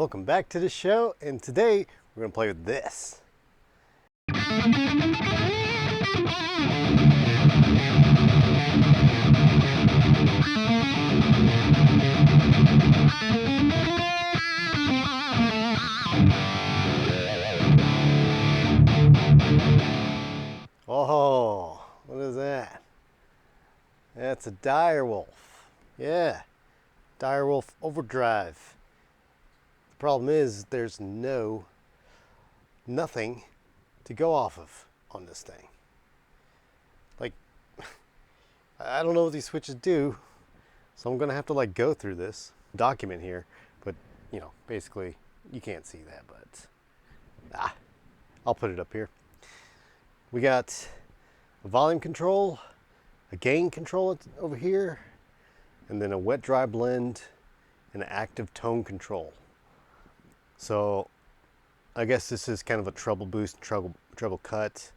Welcome back to the show, and today we're going to play with this. Oh, what is that? That's a DireWolf. Yeah, DireWolf Overdrive. The problem is there's nothing to go off of on this thing. Like, I don't know what these switches do, so I'm gonna have to like go through this document here, but you know, basically you can't see that, but I'll put it up here. We got a volume control, a gain control over here, and then a wet dry blend and an active tone control. So I guess this is kind of a treble boost, treble cut,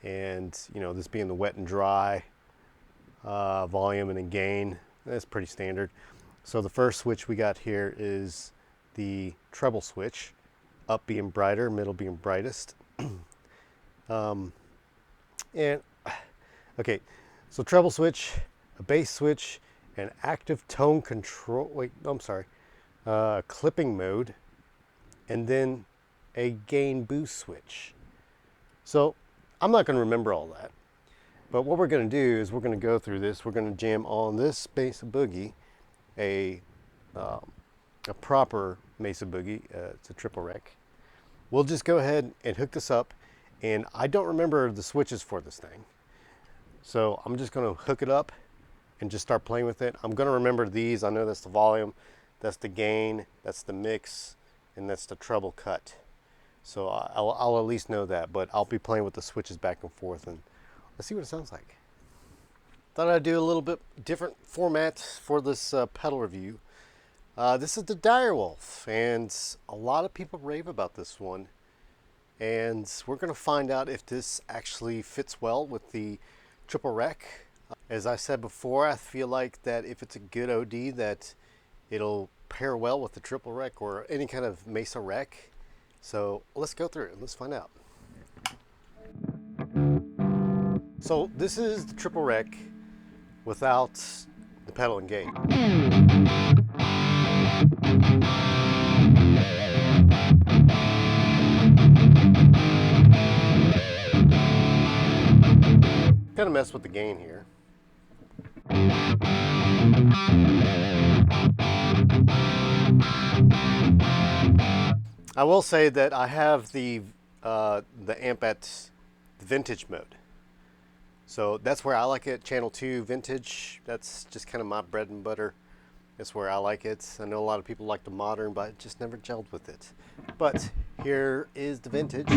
and you know, this being the wet and dry volume and then gain, that's pretty standard. So the first switch we got here is the treble switch, up being brighter, middle being brightest. And okay, so treble switch, a bass switch, an active tone control, clipping mode, and then a gain boost switch. So I'm not going to remember all that, but what we're going to do is we're going to go through this. We're going to jam on this Mesa Boogie, a proper Mesa Boogie. It's a triple rec. We'll just go ahead and hook this up, and I don't remember the switches for this thing, so I'm just going to hook it up and just start playing with it. I'm going to remember these. I know that's the volume, that's the gain, that's the mix, and that's the treble cut. So I'll at least know that, but I'll be playing with the switches back and forth, and let's see what it sounds like. Thought I'd do a little bit different format for this pedal review. This is the DireWolf, and a lot of people rave about this one, and we're going to find out if this actually fits well with the triple rec. As I said before, I feel like that if it's a good OD, that it'll pair well with the triple rec or any kind of Mesa rec. So let's go through it and let's find out. So this is the triple rec without the pedal and gain. Kind of mess with the gain here. I will say that I have the amp at the vintage mode, so that's where I like it. Channel 2 vintage, that's just kind of my bread and butter. That's where I like it. I know a lot of people like the modern, but it just never gelled with it. But here is the vintage.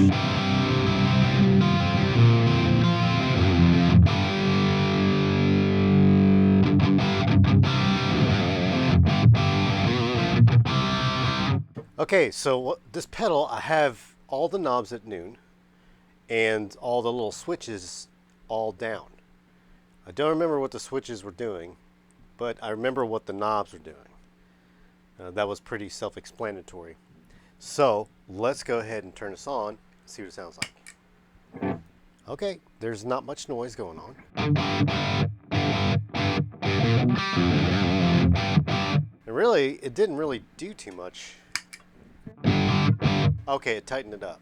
Okay, so this pedal, I have all the knobs at noon and all the little switches all down. I don't remember what the switches were doing, but I remember what the knobs were doing. That was pretty self-explanatory. So let's go ahead and turn this on and see what it sounds like. Okay, there's not much noise going on. And really, it didn't really do too much. Okay, it tightened it up.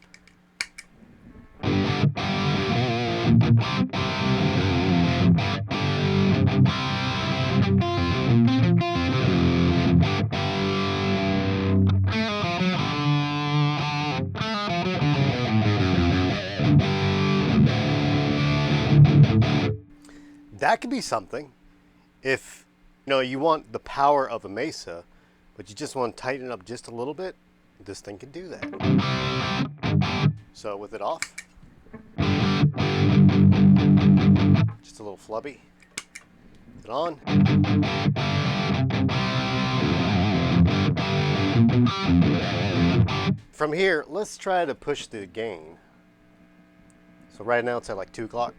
That could be something if you want the power of a Mesa, but you just want to tighten it up just a little bit. This thing can do that. So with it off, just a little flubby. With it on. From here, let's try to push the gain. So right now it's at like 2 o'clock.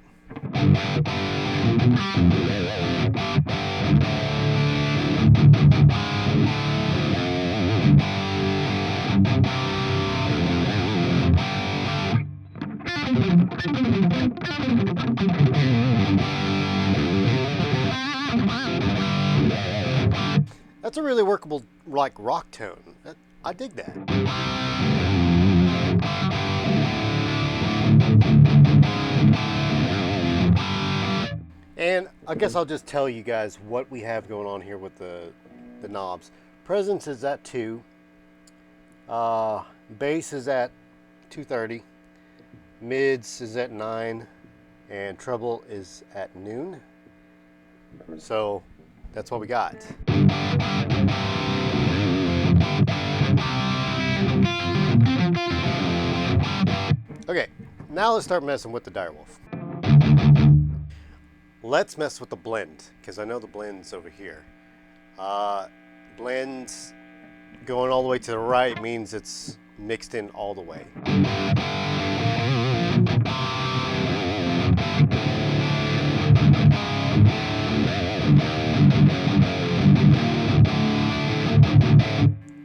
really workable, like, rock tone. I dig that. And I guess I'll just tell you guys what we have going on here with the knobs. Presence is at 2. Bass is at 230. Mids is at 9. And treble is at noon. So that's what we got. Okay, now let's start messing with the DireWolf. Let's mess with the blend, because I know the blend's over here. Blends going all the way to the right means it's mixed in all the way.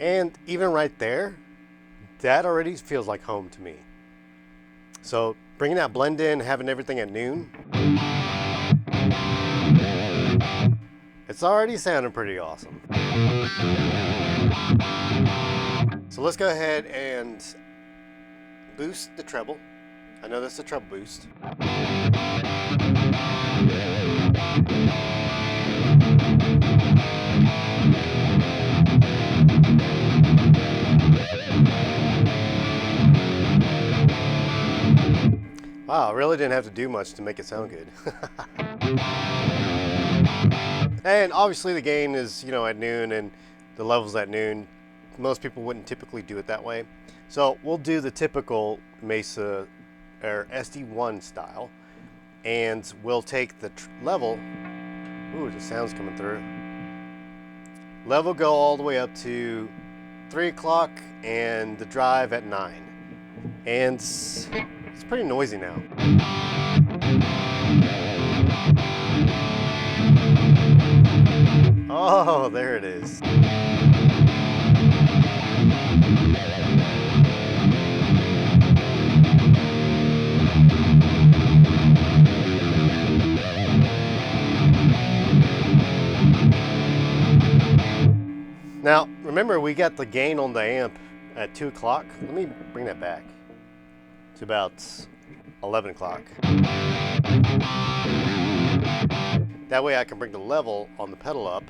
And even right there, that already feels like home to me. So bringing that blend in, having everything at noon, it's already sounding pretty awesome. So let's go ahead and boost the treble. I know that's a treble boost. Wow, I really didn't have to do much to make it sound good. And obviously the gain is, you know, at noon and the level's at noon. Most people wouldn't typically do it that way. So we'll do the typical Mesa or SD1 style, and we'll take the level. Ooh, the sound's coming through. Level go all the way up to 3 o'clock and the drive at 9. And it's pretty noisy now. Oh, there it is. Now, remember we got the gain on the amp at 2 o'clock. Let me bring that back to about 11 o'clock. That way I can bring the level on the pedal up.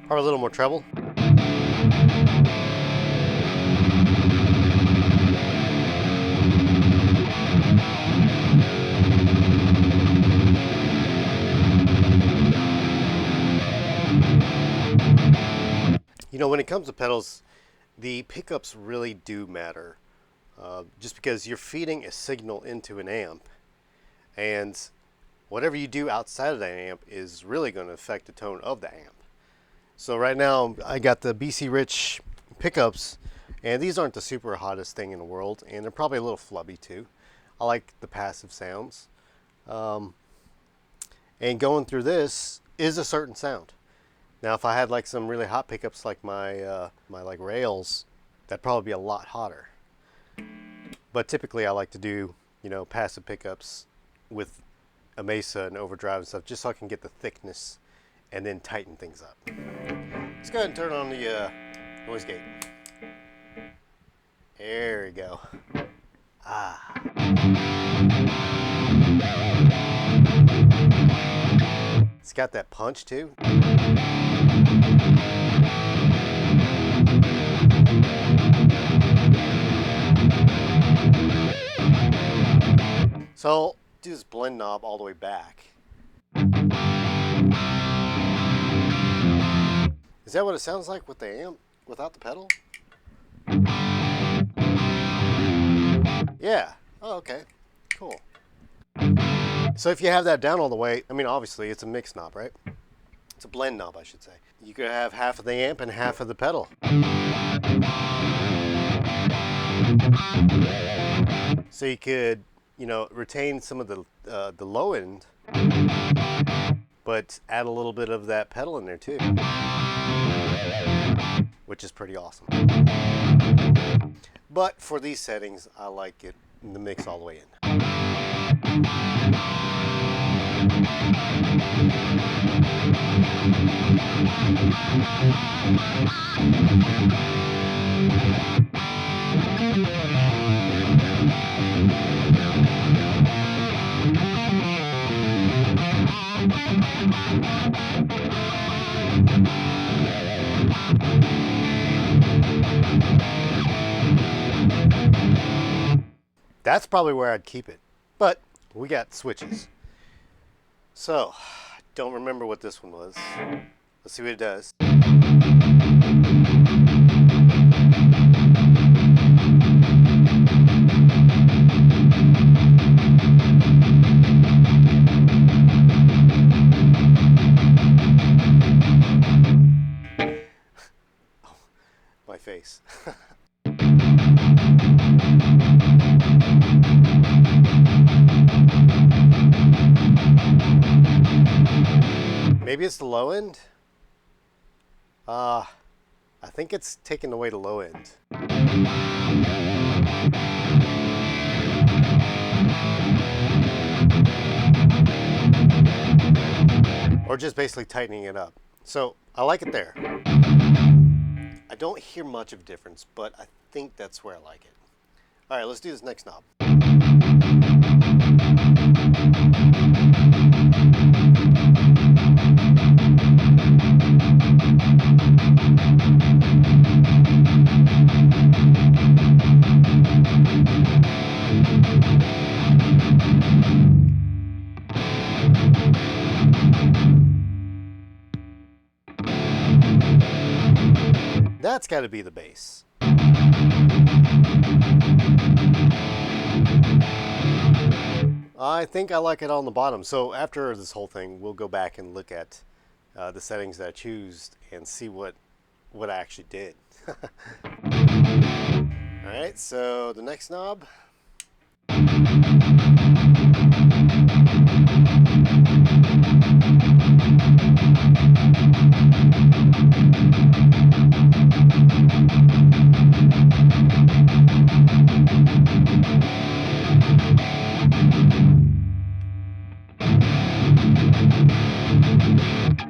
Probably a little more treble. You know, when it comes to pedals, the pickups really do matter. Just because you're feeding a signal into an amp, and whatever you do outside of that amp is really going to affect the tone of the amp. So right now I got the BC Rich pickups, and these aren't the super hottest thing in the world, and they're probably a little flubby too. I like the passive sounds. And going through this is a certain sound. Now, if I had like some really hot pickups like my like rails, that'd probably be a lot hotter. But typically I like to do, you know, passive pickups with a Mesa and overdrive and stuff, just so I can get the thickness and then tighten things up. Let's go ahead and turn on the noise gate. There we go. Ah. It's got that punch too. So do this blend knob all the way back. Is that what it sounds like with the amp without the pedal? Yeah. Oh, okay. Cool. So if you have that down all the way, I mean, obviously it's a mix knob, right? It's a blend knob, I should say. You could have half of the amp and half of the pedal. So you could, you know, retain some of the low end, but add a little bit of that pedal in there too, which is pretty awesome. But for these settings, I like it in the mix all the way in. That's probably where I'd keep it, but we got switches. So, I don't remember what this one was. Let's see what it does. Oh, my face. Maybe it's the low end? I think it's taking away the low end. Or just basically tightening it up. So I like it there. I don't hear much of a difference, but I think that's where I like it. All right, let's do this next knob. That's got to be the bass. I think I like it on the bottom. So after this whole thing, we'll go back and look at the settings that I choose and see what I actually did. All right, so the next knob.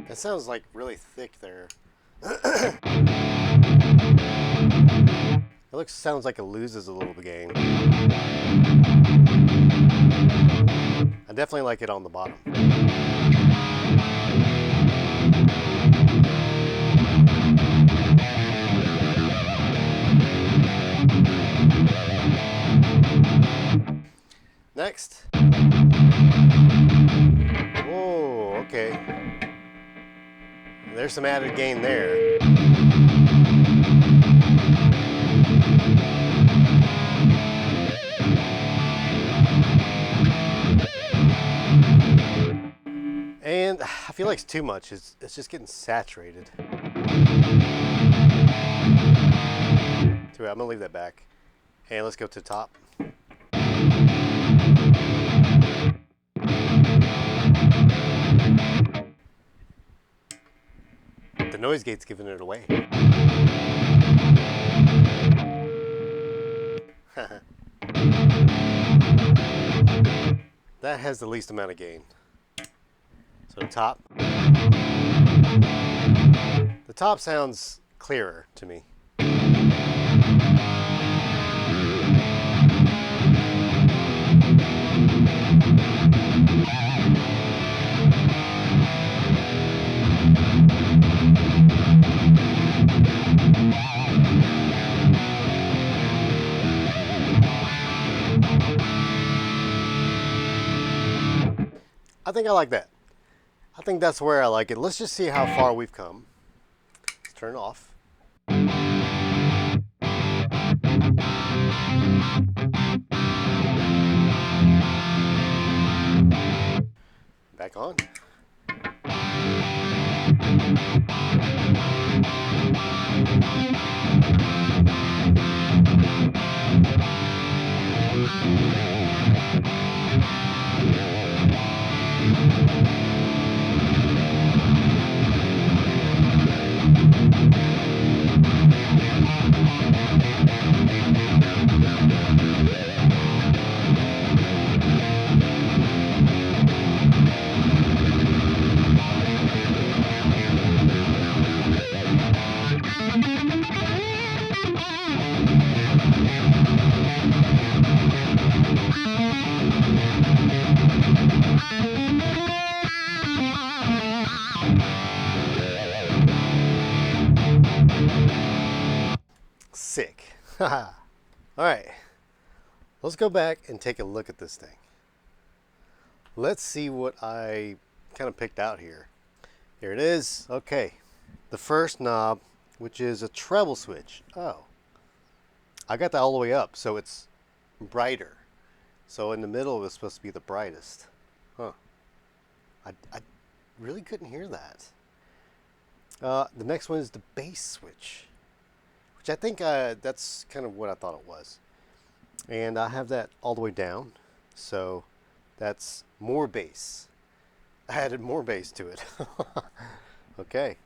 That sounds like really thick there. It sounds like it loses a little bit gain. I definitely like it on the bottom. Next. Whoa, okay. There's some added gain there. And I feel like it's too much. It's just getting saturated. So I'm gonna leave that back. And let's go to the top. The noise gate's giving it away. That has the least amount of gain. So top. The top sounds clearer to me. I think I like that. I think that's where I like it. Let's just see how far we've come. Let's turn it off. Back on. Sick. All right, let's go back and take a look at this thing. Let's see what I kind of picked out here. Here it is. Okay, the first knob, which is a treble switch. Oh, I got that all the way up, so it's brighter. So in the middle it was supposed to be the brightest. Huh. I really couldn't hear that. The next one is the bass switch, which I think that's kind of what I thought it was. And I have that all the way down, so that's more bass. I added more bass to it. Okay.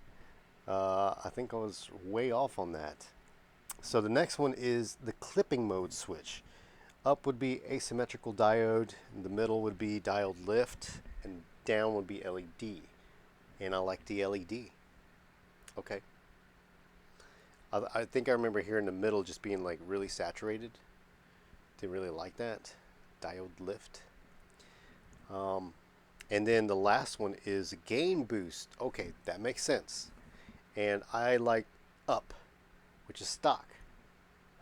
I think I was way off on that. So the next one is the clipping mode switch. Up would be asymmetrical diode, in the middle would be diode lift, and down would be LED. And I like the LED. Okay. I think I remember here in the middle just being like really saturated. Didn't really like that. Diode lift. And then the last one is gain boost. Okay, that makes sense. And I like up, which is stock.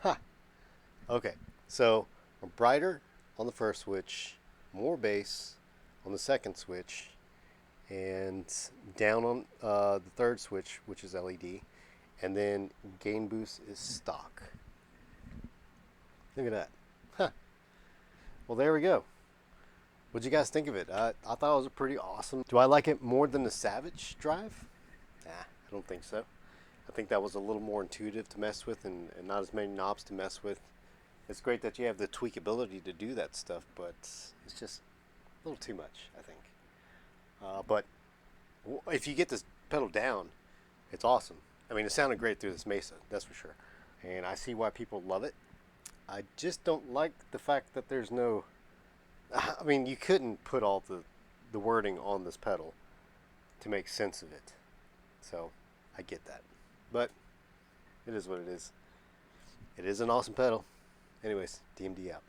Huh. Okay, so brighter on the first switch, more bass on the second switch, and down on the third switch, which is LED, and then gain boost is stock. Look at that. Huh. Well, there we go. What'd you guys think of it? I thought it was a pretty awesome. Do I like it more than the Savage drive? Nah, I don't think so. I think that was a little more intuitive to mess with and not as many knobs to mess with. It's great that you have the tweakability to do that stuff, but it's just a little too much, I think. But if you get this pedal down, it's awesome. I mean, it sounded great through this Mesa, that's for sure. And I see why people love it. I just don't like the fact that there's no... I mean, you couldn't put all the wording on this pedal to make sense of it. So, I get that. But, it is what it is. It is an awesome pedal. Anyways, DMD out.